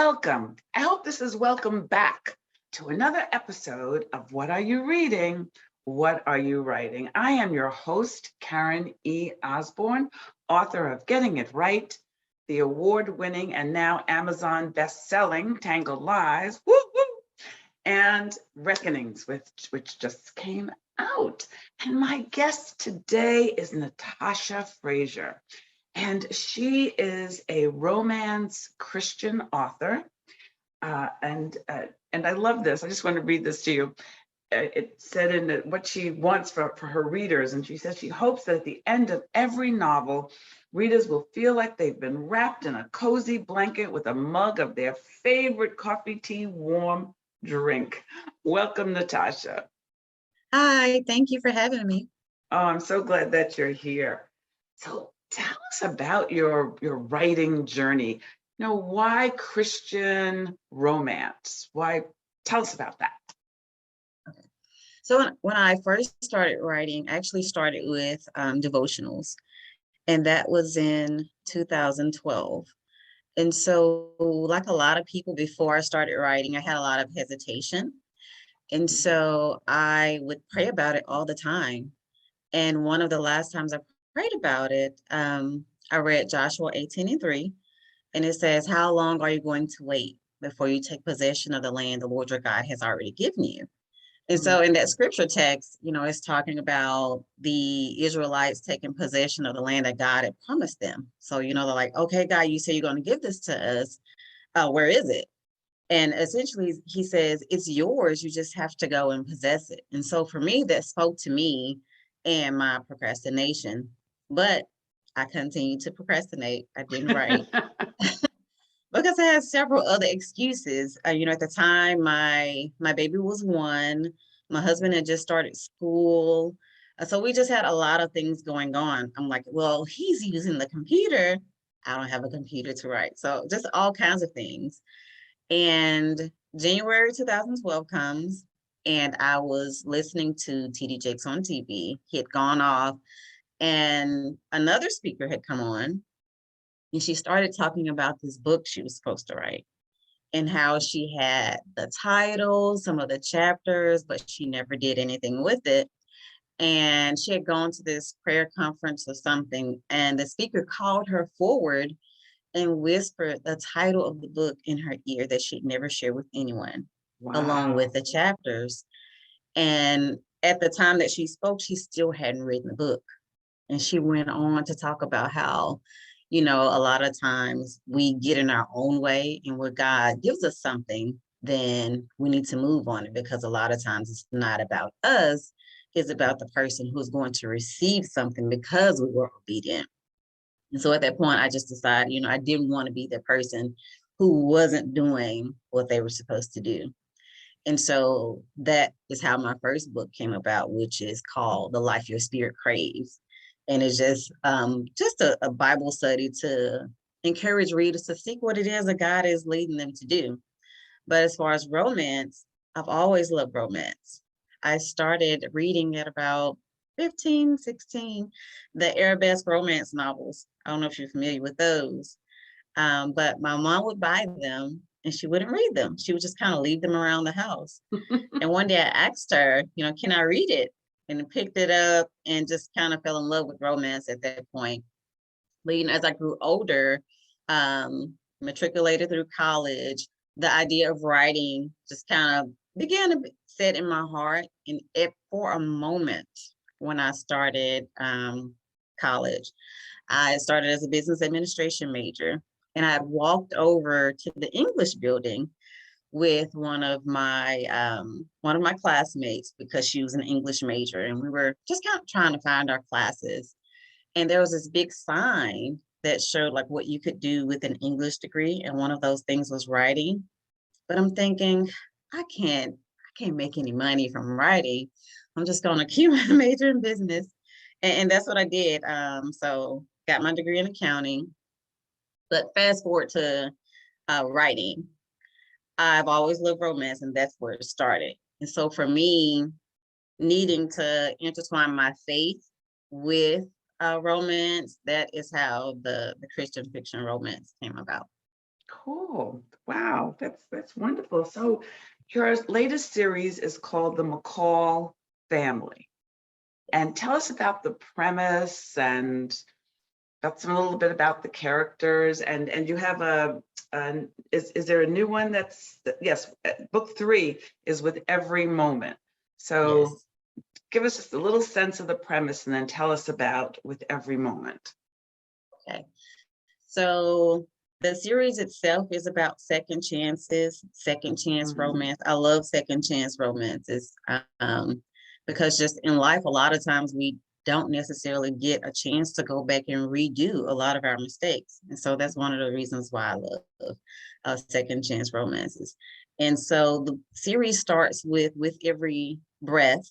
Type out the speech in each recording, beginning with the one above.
welcome. I hope this is welcome back to another episode of What Are You Reading? What Are You Writing? I am your host, Karen E. Osborne, author of Getting It Right, the award-winning and now Amazon best-selling Tangled Lies, woo, woo, and Reckonings, which just came out. And my guest today is Natasha Frazier. And she is a romance Christian author. And I love this. I just want to read this to you. It said in what she wants for her readers. And she says she hopes that at the end of every novel, readers will feel like they've been wrapped in a cozy blanket with a mug of their favorite coffee, tea, warm drink. Welcome, Natasha. Hi, thank you for having me. Oh, I'm so glad that you're here. So tell us about your writing journey. Why Christian romance? Why? Tell us about that. Okay. So when I first started writing, I actually started with devotionals, and that was in 2012. And so, like a lot of people before I started writing, I had a lot of hesitation. And so I would pray about it all the time. And one of the last times I prayed about it, I read Joshua 18:3, and it says, "How long are you going to wait before you take possession of the land the Lord your God has already given you?" And so in that scripture text, it's talking about the Israelites taking possession of the land that God had promised them. So, they're like, okay, God, you say you're going to give this to us. Where is it? And essentially, he says, it's yours. You just have to go and possess it. And so for me, that spoke to me and my procrastination. But I continued to procrastinate. I didn't write. Because I had several other excuses. At the time, my baby was 1. My husband had just started school. So we just had a lot of things going on. I'm like, well, he's using the computer. I don't have a computer to write. So just all kinds of things. And January 2012 comes, and I was listening to TD Jakes on TV. He had gone off, and another speaker had come on. And she started talking about this book she was supposed to write and how she had the title, some of the chapters, but she never did anything with it. And she had gone to this prayer conference or something, and the speaker called her forward and whispered the title of the book in her ear that she'd never shared with anyone, along with the chapters. And at the time that she spoke, she still hadn't written the book. And she went on to talk about how, a lot of times we get in our own way, and where God gives us something, then we need to move on it, because a lot of times it's not about us, it's about the person who's going to receive something because we were obedient. And so at that point, I just decided, I didn't want to be the person who wasn't doing what they were supposed to do. And so that is how my first book came about, which is called The Life Your Spirit Craves. And it's just a Bible study to encourage readers to seek what it is that God is leading them to do. But as far as romance, I've always loved romance. I started reading at about 15, 16, the arabesque romance novels. I don't know if you're familiar with those, but my mom would buy them and she wouldn't read them. She would just kind of leave them around the house. And one day I asked her, can I read it? And picked it up and just kind of fell in love with romance at that point. But as I grew older, matriculated through college, the idea of writing just kind of began to set in my heart. And for a moment, when I started college, I started as a business administration major, and I walked over to the English building with one of my classmates, because she was an English major, and we were just kind of trying to find our classes. And there was this big sign that showed like what you could do with an English degree, and one of those things was writing. But I'm thinking, I can't make any money from writing. I'm just going to keep my major in business, and that's what I did. So got my degree in accounting. But fast forward to writing. I've always loved romance, and that's where it started. And so for me, needing to intertwine my faith with romance, that is how the Christian fiction romance came about. Cool. Wow, that's wonderful. So your latest series is called The McCall Family. And tell us about the premise and about a little bit about the characters. And you have is there a new one that's, yes, book 3 is With Every Moment. So Yes. give us just a little sense of the premise and then tell us about With Every Moment. Okay. So the series itself is about second chances, second chance Mhm. romance. I love second chance romances, because just in life, a lot of times we don't necessarily get a chance to go back and redo a lot of our mistakes. And so that's one of the reasons why I love second chance romances. And so the series starts with every breath,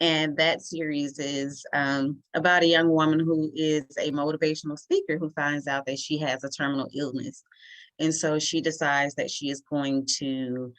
and that series is about a young woman who is a motivational speaker who finds out that she has a terminal illness. And so she decides that she is going to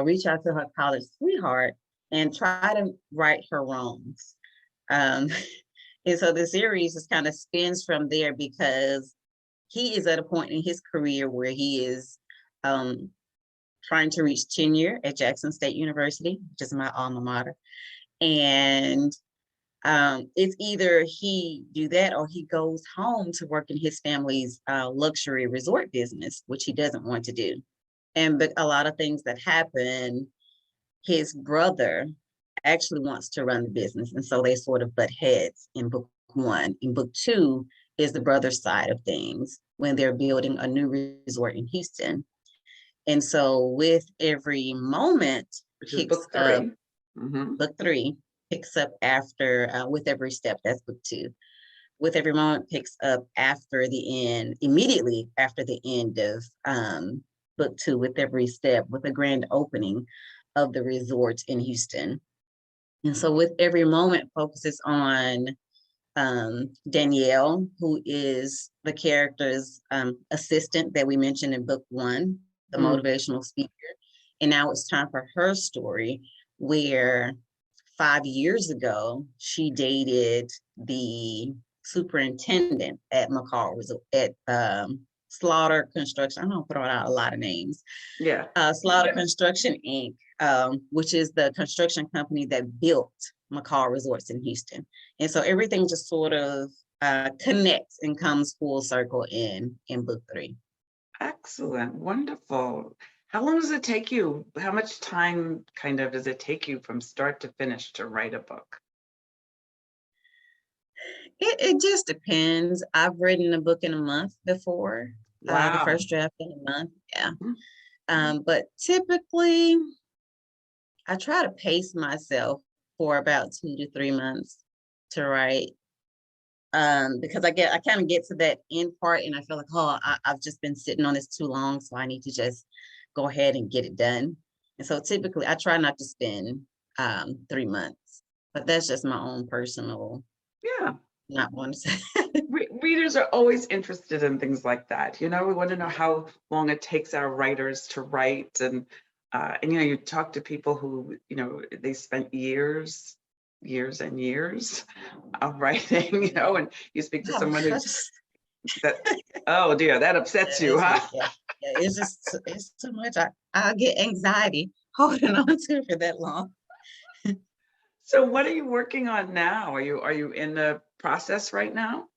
reach out to her college sweetheart and try to right her wrongs. Um, and so the series just kind of spins from there because he is at a point in his career where he is um, trying to reach tenure at Jackson State University, which is my alma mater. And it's either he do that or he goes home to work in his family's luxury resort business, which he doesn't want to do. And but a lot of things that happen, his brother actually wants to run the business, and so they sort of butt heads in book 1. In book 2 is the brother's side of things when they're building a new resort in Houston. And so with every moment Which is picks book up 3. Hmm. book 3 picks up after with every step. That's book 2. With every moment picks up after the end, immediately after the end of book 2, with every step, with a grand opening of the resort in Houston. And so with every moment focuses on Danielle, who is the character's assistant that we mentioned in book 1, the motivational speaker. And now it's time for her story, where 5 years ago, she dated the superintendent at McCall, at Slaughter Construction. I don't put out a lot of names. Yeah. Slaughter Construction Inc., which is the construction company that built McCall Resorts in Houston. And so everything just sort of connects and comes full circle in book 3. Excellent. Wonderful. How long does it take you? How much time kind of does it take you from start to finish to write a book? It just depends. I've written a book in a month before, the Wow. first draft in a month. Yeah. Mhm. But typically, I try to pace myself for about 2 to 3 months to write, because I kind of get to that end part and I feel like, oh, I've just been sitting on this too long, so I need to just go ahead and get it done. And so typically, I try not to spend 3 months, but that's just my own personal Yeah. not one to say. Readers are always interested in things like that. We want to know how long it takes our writers to write, and you talk to people who they spent years and years of writing, and you speak to Wow, someone I who just that, oh dear, that upsets you, huh? yeah, it's just it's too much. I get anxiety holding on to it for that long. So what are you working on now? Are you in the process right now?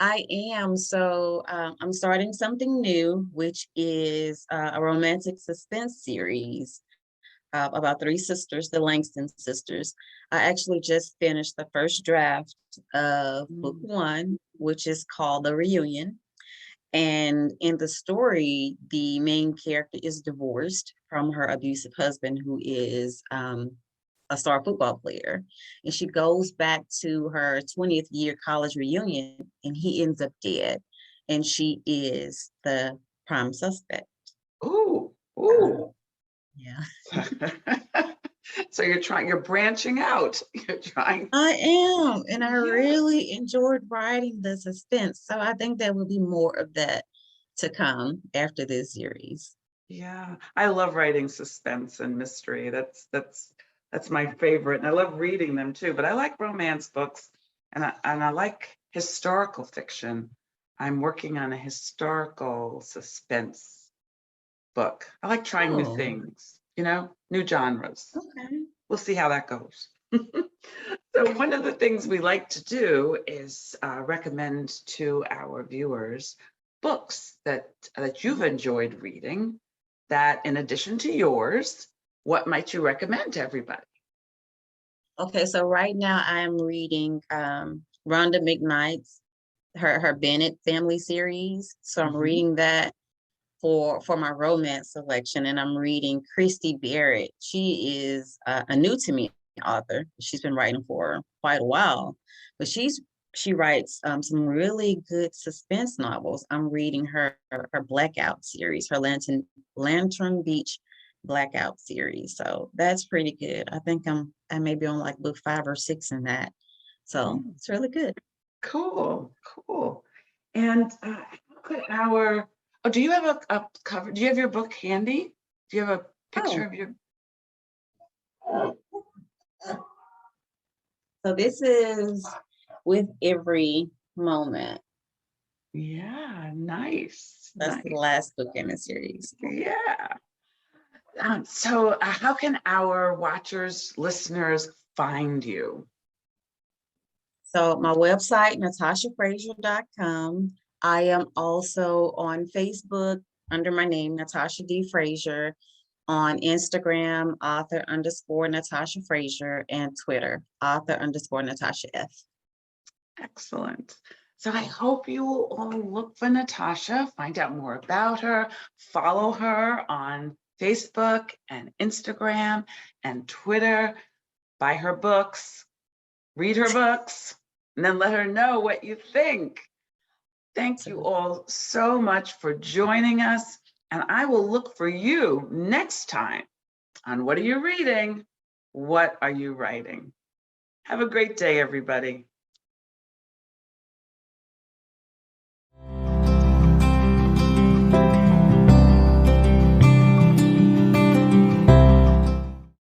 I am. So I'm starting something new, which is a romantic suspense series about 3 sisters, the Langston sisters. I actually just finished the first draft of book Mm. 1, which is called The Reunion. And in the story, the main character is divorced from her abusive husband, who is a star football player. And she goes back to her 20th year college reunion, and he ends up dead. And she is the prime suspect. Ooh, Um, ooh. yeah. So you're branching out. You're trying. I am. And I Yeah. really enjoyed writing the suspense. So I think there will be more of that to come after this series. Yeah, I love writing suspense and mystery. That's my favorite, and I love reading them too. But I like romance books, and I like historical fiction. I'm working on a historical suspense book. I like trying new Oh, things, new genres. okay. We'll see how that goes. So one of the things we like to do is recommend to our viewers books that you've enjoyed reading, that in addition to yours, what might you recommend to everybody? Okay, so right now I'm reading Rhonda McKnight's her Bennett family series. So I'm Mhm. reading that for my romance selection, and I'm reading Christy Barrett. She is a new to me author. She's been writing for quite a while, but she writes some really good suspense novels. I'm reading her Blackout series, her Lantern Beach Blackout series. So that's pretty good. I think I may be on like book 5 or 6 in that. So Mm, it's really good. cool, cool. And how could do you have a cover? Do you have your book handy? Do you have a picture Oh, of your? so this is With Every Moment. Yeah, nice, That's the nice. last book in the series. Yeah. So how can our watchers, listeners find you? So my website, natashafrazier.com. I am also on Facebook under my name, Natasha D. Frazier, on Instagram, author_Natasha Frazier, and Twitter, author_Natasha F. Excellent. So I hope you will all look for Natasha, find out more about her, follow her on Facebook and Instagram and Twitter, buy her books, read her books, and then let her know what you think. Thank you So, all so much for joining us, and I will look for you next time on What Are You Reading? What Are You Writing? Have a great day, everybody.